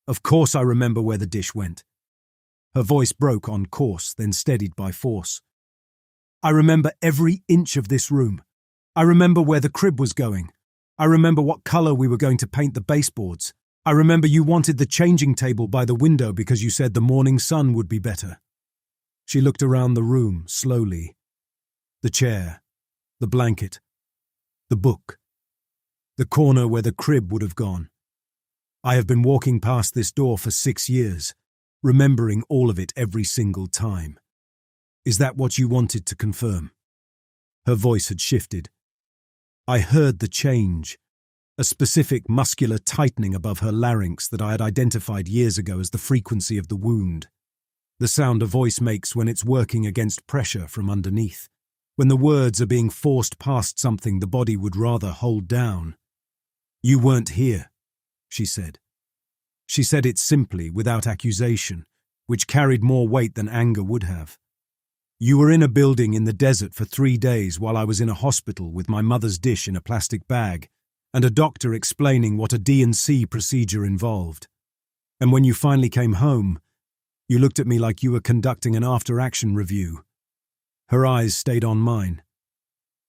"Of course I remember where the dish went." Her voice broke on course, then steadied by force. "I remember every inch of this room. I remember where the crib was going. I remember what color we were going to paint the baseboards. I remember you wanted the changing table by the window because you said the morning sun would be better." She looked around the room slowly. The chair, the blanket, the book, the corner where the crib would have gone. I have been walking past this door for 6 years, remembering all of it every single time. Is that what you wanted to confirm? Her voice had shifted. I heard the change, a specific muscular tightening above her larynx that I had identified years ago as the frequency of the wound. The sound a voice makes when it's working against pressure from underneath, when the words are being forced past something the body would rather hold down. "You weren't here," she said. She said it simply, without accusation, which carried more weight than anger would have. "You were in a building in the desert for 3 days while I was in a hospital with my mother's dish in a plastic bag, and a doctor explaining what a D&C procedure involved. And when you finally came home, you looked at me like you were conducting an after-action review." Her eyes stayed on mine.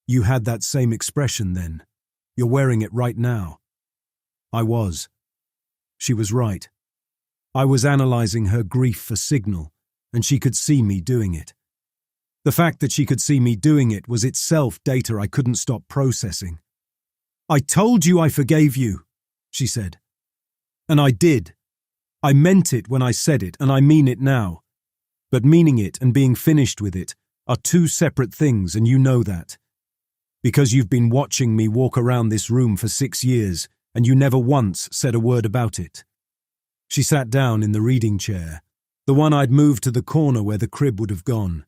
"You had that same expression then. You're wearing it right now." I was. She was right. I was analyzing her grief for signal, and she could see me doing it. The fact that she could see me doing it was itself data I couldn't stop processing. "I told you I forgave you," she said. "And I did. I meant it when I said it, and I mean it now. But meaning it and being finished with it are 2 separate things, and you know that. Because you've been watching me walk around this room for 6 years, and you never once said a word about it." She sat down in the reading chair, the one I'd moved to the corner where the crib would have gone.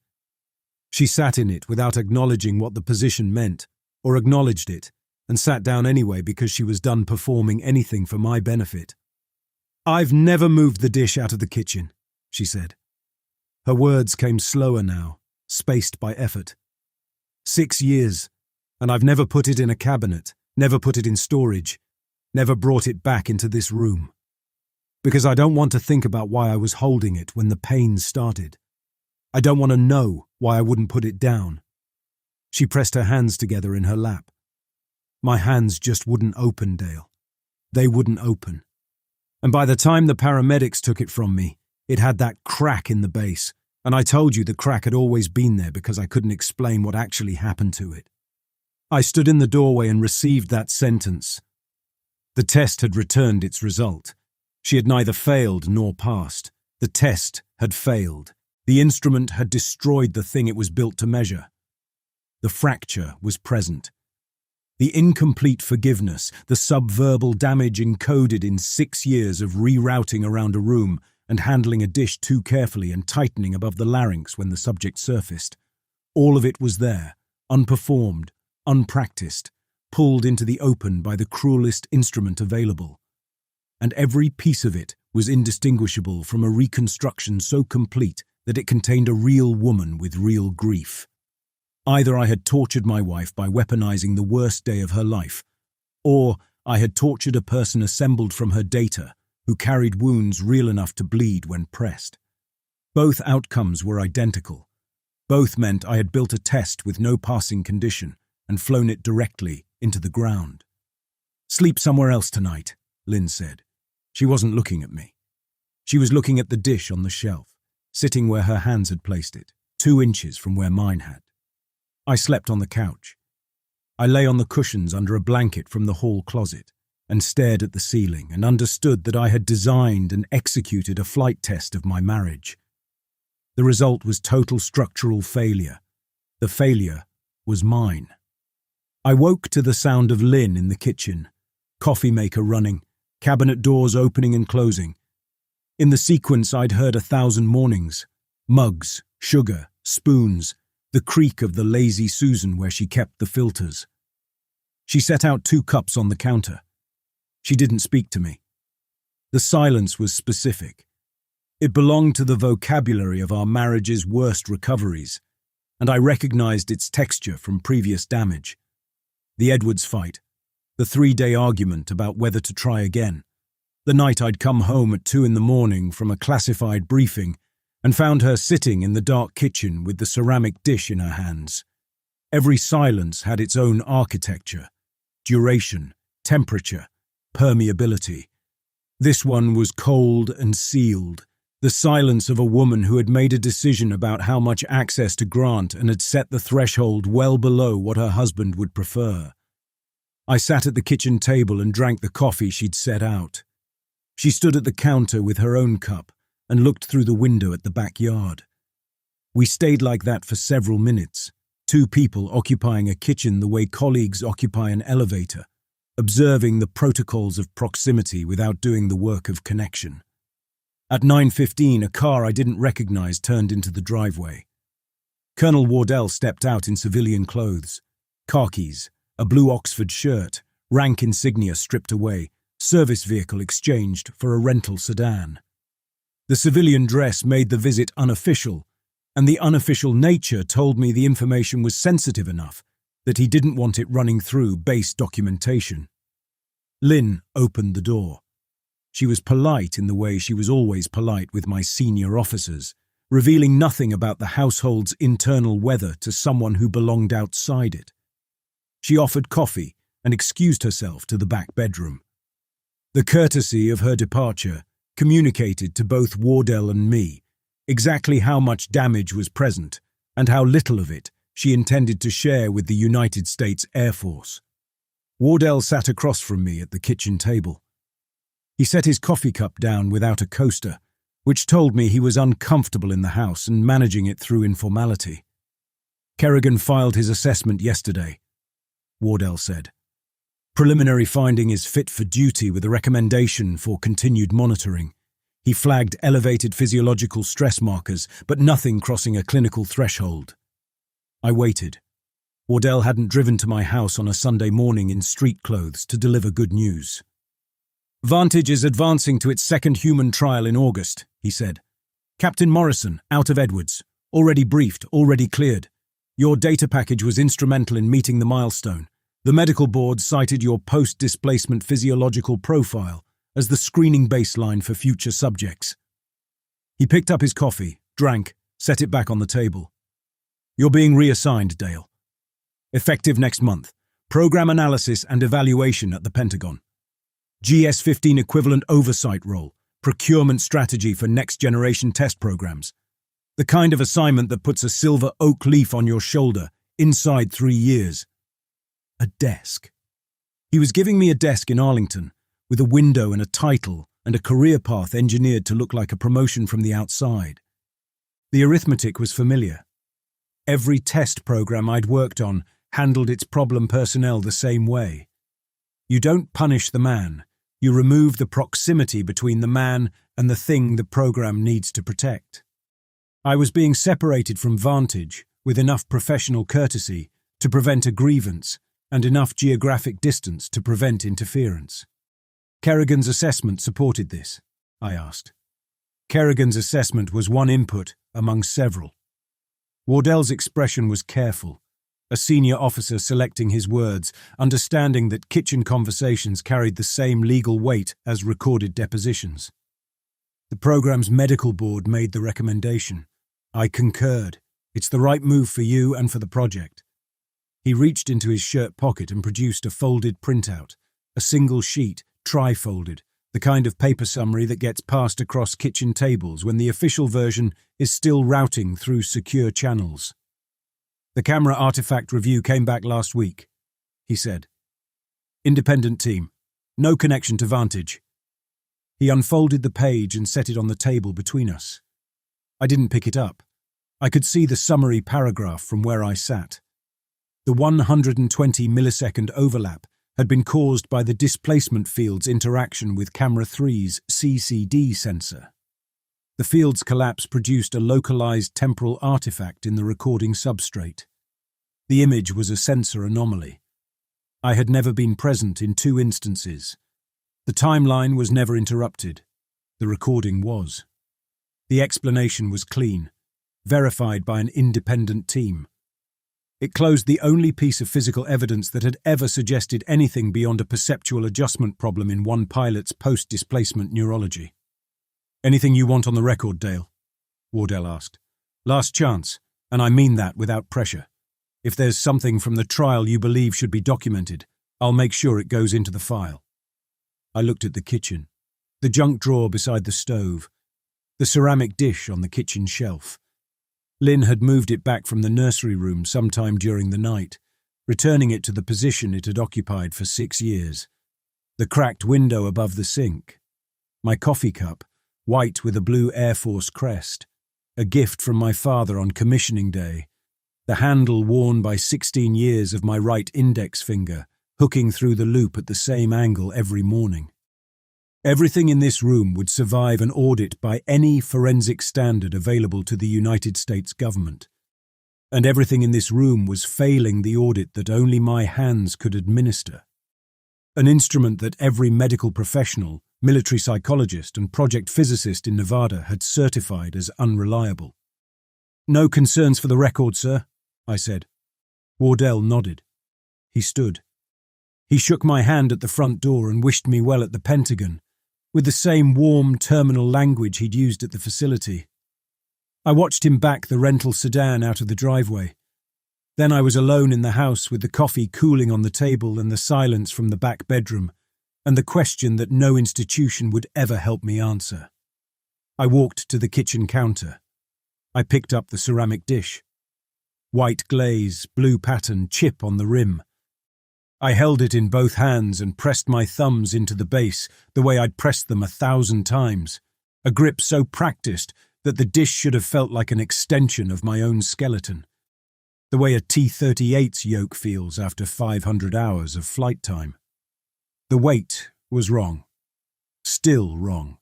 She sat in it without acknowledging what the position meant, or acknowledged it, and sat down anyway because she was done performing anything for my benefit. "I've never moved the dish out of the kitchen," she said. Her words came slower now, spaced by effort. 6 years, and I've never put it in a cabinet, never put it in storage, never brought it back into this room. Because I don't want to think about why I was holding it when the pain started. I don't want to know why I wouldn't put it down. She pressed her hands together in her lap. My hands just wouldn't open, Dale. They wouldn't open. And by the time the paramedics took it from me, it had that crack in the base, and I told you the crack had always been there because I couldn't explain what actually happened to it. I stood in the doorway and received that sentence. The test had returned its result. She had neither failed nor passed. The test had failed. The instrument had destroyed the thing it was built to measure. The fracture was present. The incomplete forgiveness, the subverbal damage encoded in 6 years of rerouting around a room and handling a dish too carefully and tightening above the larynx when the subject surfaced. All of it was there, unperformed, unpracticed, pulled into the open by the cruelest instrument available. And every piece of it was indistinguishable from a reconstruction so complete that it contained a real woman with real grief. Either I had tortured my wife by weaponizing the worst day of her life, or I had tortured a person assembled from her data who carried wounds real enough to bleed when pressed. Both outcomes were identical. Both meant I had built a test with no passing condition and flown it directly into the ground. "Sleep somewhere else tonight," Lynn said. She wasn't looking at me. She was looking at the dish on the shelf, sitting where her hands had placed it, 2 inches from where mine had. I slept on the couch. I lay on the cushions under a blanket from the hall closet and stared at the ceiling and understood that I had designed and executed a flight test of my marriage. The result was total structural failure. The failure was mine. I woke to the sound of Lynn in the kitchen, coffee maker running, cabinet doors opening and closing. In the sequence I'd heard 1,000 mornings, mugs, sugar, spoons, the creak of the lazy Susan where she kept the filters. She set out 2 cups on the counter. She didn't speak to me. The silence was specific. It belonged to the vocabulary of our marriage's worst recoveries, and I recognized its texture from previous damage. The Edwards fight, the 3-day argument about whether to try again, the night I'd come home at 2 a.m. from a classified briefing and found her sitting in the dark kitchen with the ceramic dish in her hands. Every silence had its own architecture, duration, temperature, permeability. This one was cold and sealed, the silence of a woman who had made a decision about how much access to grant and had set the threshold well below what her husband would prefer. I sat at the kitchen table and drank the coffee she'd set out. She stood at the counter with her own cup and looked through the window at the backyard. We stayed like that for several minutes, 2 people occupying a kitchen the way colleagues occupy an elevator, observing the protocols of proximity without doing the work of connection. At 9:15, a car I didn't recognize turned into the driveway. Colonel Wardell stepped out in civilian clothes, khakis, a blue Oxford shirt, rank insignia stripped away, service vehicle exchanged for a rental sedan. The civilian dress made the visit unofficial, and the unofficial nature told me the information was sensitive enough that he didn't want it running through base documentation. Lynn opened the door. She was polite in the way she was always polite with my senior officers, revealing nothing about the household's internal weather to someone who belonged outside it. She offered coffee and excused herself to the back bedroom. The courtesy of her departure communicated to both Wardell and me exactly how much damage was present and how little of it she intended to share with the United States Air Force. Wardell sat across from me at the kitchen table. He set his coffee cup down without a coaster, which told me he was uncomfortable in the house and managing it through informality. "Kerrigan filed his assessment yesterday," Wardell said. "Preliminary finding is fit for duty with a recommendation for continued monitoring. He flagged elevated physiological stress markers, but nothing crossing a clinical threshold." I waited. Wardell hadn't driven to my house on a Sunday morning in street clothes to deliver good news. "Vantage is advancing to its 2nd human trial in August," he said. "Captain Morrison, out of Edwards. Already briefed, already cleared. Your data package was instrumental in meeting the milestone. The medical board cited your post-displacement physiological profile as the screening baseline for future subjects." He picked up his coffee, drank, set it back on the table. "You're being reassigned, Dale. Effective next month. Program analysis and evaluation at the Pentagon. GS-15 equivalent oversight role, procurement strategy for next-generation test programs. The kind of assignment that puts a silver oak leaf on your shoulder inside 3 years. A desk. He was giving me a desk in Arlington, with a window and a title and a career path engineered to look like a promotion from the outside. The arithmetic was familiar. Every test program I'd worked on handled its problem personnel the same way. You don't punish the man, you remove the proximity between the man and the thing the program needs to protect. I was being separated from Vantage with enough professional courtesy to prevent a grievance, and enough geographic distance to prevent interference. Kerrigan's assessment supported this, I asked. Kerrigan's assessment was one input among several. Wardell's expression was careful, a senior officer selecting his words, understanding that kitchen conversations carried the same legal weight as recorded depositions. The program's medical board made the recommendation. I concurred. It's the right move for you and for the project. He reached into his shirt pocket and produced a folded printout, a single sheet, tri-folded, the kind of paper summary that gets passed across kitchen tables when the official version is still routing through secure channels. The camera artifact review came back last week, he said. Independent team. No connection to Vantage. He unfolded the page and set it on the table between us. I didn't pick it up. I could see the summary paragraph from where I sat. The 120 millisecond overlap had been caused by the displacement field's interaction with Camera 3's CCD sensor. The field's collapse produced a localized temporal artifact in the recording substrate. The image was a sensor anomaly. I had never been present in two instances. The timeline was never interrupted. The recording was. The explanation was clean, verified by an independent team. It closed the only piece of physical evidence that had ever suggested anything beyond a perceptual adjustment problem in one pilot's post-displacement neurology. Anything you want on the record, Dale? Wardell asked. Last chance, and I mean that without pressure. If there's something from the trial you believe should be documented, I'll make sure it goes into the file. I looked at the kitchen, the junk drawer beside the stove, the ceramic dish on the kitchen shelf. Lynn had moved it back from the nursery room sometime during the night, returning it to the position it had occupied for 6 years. The cracked window above the sink. My coffee cup, white with a blue Air Force crest. A gift from my father on commissioning day. The handle worn by 16 years of my right index finger, hooking through the loop at the same angle every morning. Everything in this room would survive an audit by any forensic standard available to the United States government. And everything in this room was failing the audit that only my hands could administer. An instrument that every medical professional, military psychologist and project physicist in Nevada had certified as unreliable. No concerns for the record, sir, I said. Wardell nodded. He stood. He shook my hand at the front door and wished me well at the Pentagon, with the same warm terminal language he'd used at the facility. I watched him back the rental sedan out of the driveway. Then I was alone in the house with the coffee cooling on the table and the silence from the back bedroom, and the question that no institution would ever help me answer. I walked to the kitchen counter. I picked up the ceramic dish. White glaze, blue pattern, chip on the rim. I held it in both hands and pressed my thumbs into the base the way I'd pressed them 1,000 times, a grip so practiced that the dish should have felt like an extension of my own skeleton, the way a T-38's yoke feels after 500 hours of flight time. The weight was wrong. Still wrong.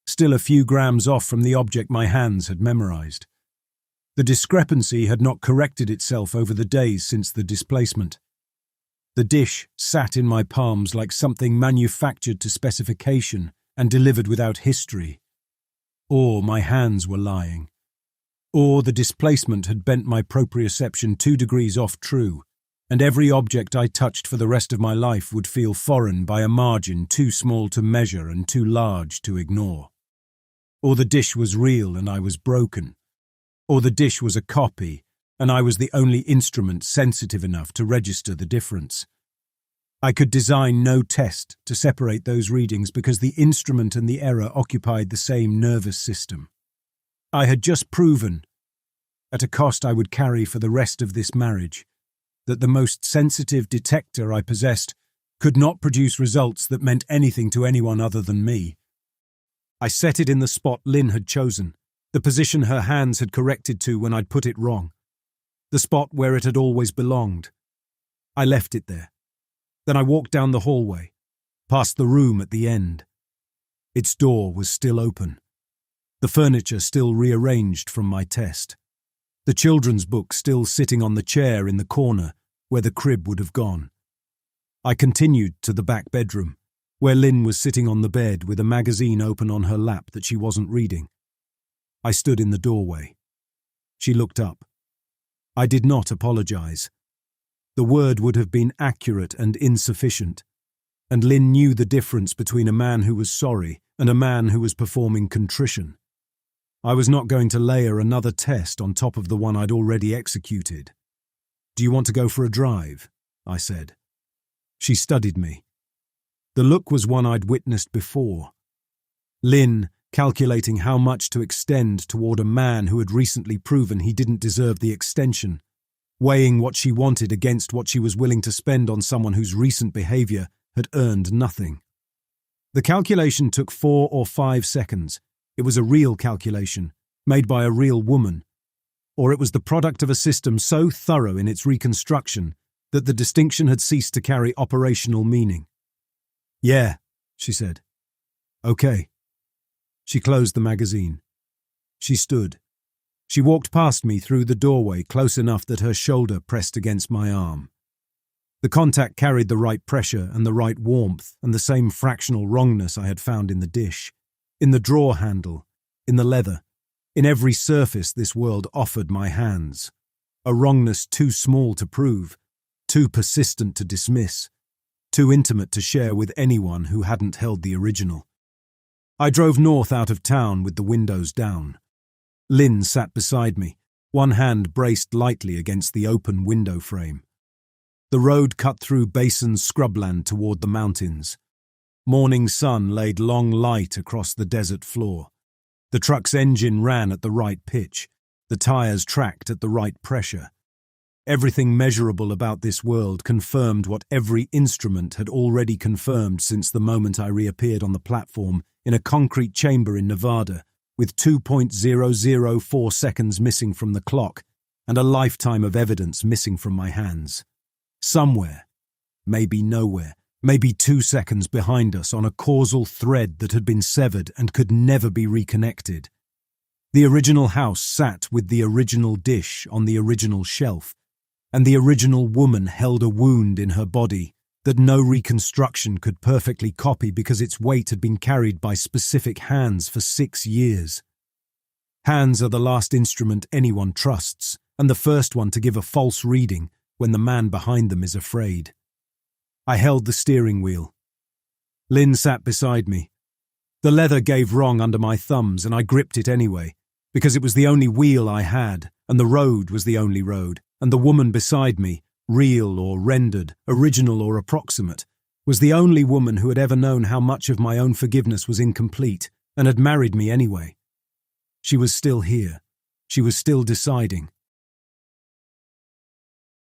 Still a few grams off from the object my hands had memorized. The discrepancy had not corrected itself over the days since the displacement. The dish sat in my palms like something manufactured to specification and delivered without history. Or my hands were lying. Or the displacement had bent my proprioception 2 degrees off true, and every object I touched for the rest of my life would feel foreign by a margin too small to measure and too large to ignore. Or the dish was real and I was broken. Or the dish was a copy, and I was the only instrument sensitive enough to register the difference. I could design no test to separate those readings because the instrument and the error occupied the same nervous system. I had just proven, at a cost I would carry for the rest of this marriage, that the most sensitive detector I possessed could not produce results that meant anything to anyone other than me. I set it in the spot Lynn had chosen, the position her hands had corrected to when I'd put it wrong. The spot where it had always belonged. I left it there. Then I walked down the hallway, past the room at the end. Its door was still open, the furniture still rearranged from my test. the children's book still sitting on the chair in the corner where the crib would have gone. I continued to the back bedroom, where Lynn was sitting on the bed with a magazine open on her lap that she wasn't reading. I stood in the doorway. She looked up. I did not apologize. The word would have been accurate and insufficient, and Lynn knew the difference between a man who was sorry and a man who was performing contrition. I was not going to layer another test on top of the one I'd already executed. "Do you want to go for a drive?" I said. She studied me. The look was one I'd witnessed before. Lynn calculating how much to extend toward a man who had recently proven he didn't deserve the extension, weighing what she wanted against what she was willing to spend on someone whose recent behavior had earned nothing. The calculation took 4 or 5 seconds. It was a real calculation, made by a real woman, or it was the product of a system so thorough in its reconstruction that the distinction had ceased to carry operational meaning. "Yeah," she said. "Okay." She closed the magazine. She stood. She walked past me through the doorway close enough that her shoulder pressed against my arm. The contact carried the right pressure and the right warmth and the same fractional wrongness I had found in the dish, in the drawer handle, in the leather, in every surface this world offered my hands. A wrongness too small to prove, too persistent to dismiss, too intimate to share with anyone who hadn't held the original. I drove north out of town with the windows down. Lynn sat beside me, one hand braced lightly against the open window frame. The road cut through basin scrubland toward the mountains. Morning sun laid long light across the desert floor. The truck's engine ran at the right pitch. The tires tracked at the right pressure. Everything measurable about this world confirmed what every instrument had already confirmed since the moment I reappeared on the platform in a concrete chamber in Nevada, with 2.004 seconds missing from the clock and a lifetime of evidence missing from my hands. Somewhere, maybe nowhere, maybe 2 seconds behind us on a causal thread that had been severed and could never be reconnected. The original house sat with the original dish on the original shelf, and the original woman held a wound in her body that no reconstruction could perfectly copy because its weight had been carried by specific hands for 6 years. Hands are the last instrument anyone trusts, and the first one to give a false reading when the man behind them is afraid. I held the steering wheel. Lynn sat beside me. The leather gave wrong under my thumbs, and I gripped it anyway, because it was the only wheel I had, and the road was the only road, and the woman beside me, real or rendered, original or approximate, was the only woman who had ever known how much of my own forgiveness was incomplete and had married me anyway. She was still here. She was still deciding.